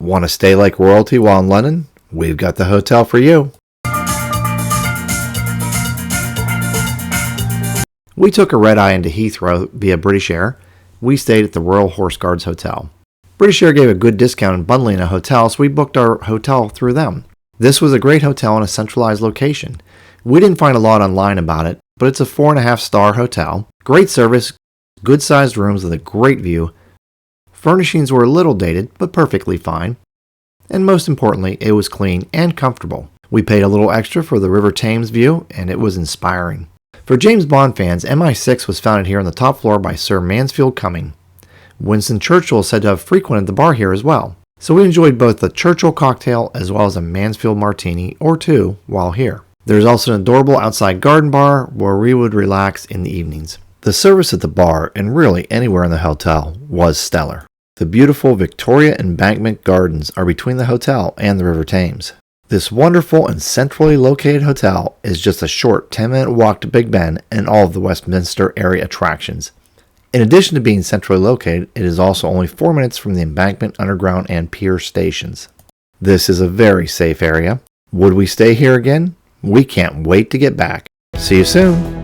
Want to stay like royalty while in London? We've got the hotel for you. We took a red-eye into Heathrow via British Air. We stayed at the Royal Horse Guards Hotel. British Air gave a good discount in bundling a hotel, so we booked our hotel through them. This was a great hotel in a centralized location. We didn't find a lot online about it, but it's a 4.5-star hotel. Great service, good-sized rooms with a great view. Furnishings were a little dated, but perfectly fine. And most importantly, it was clean and comfortable. We paid a little extra for the River Thames view, and it was inspiring. For James Bond fans, MI6 was founded here on the top floor by Sir Mansfield Cumming. Winston Churchill is said to have frequented the bar here as well. So we enjoyed both the Churchill cocktail as well as a Mansfield martini or two while here. There's also an adorable outside garden bar where we would relax in the evenings. The service at the bar, and really anywhere in the hotel, was stellar. The beautiful Victoria Embankment Gardens are between the hotel and the River Thames. This wonderful and centrally located hotel is just a short 10-minute walk to Big Ben and all of the Westminster area attractions. In addition to being centrally located, it is also only 4 minutes from the Embankment Underground and Pier stations. This is a very safe area. Would we stay here again? We can't wait to get back. See you soon!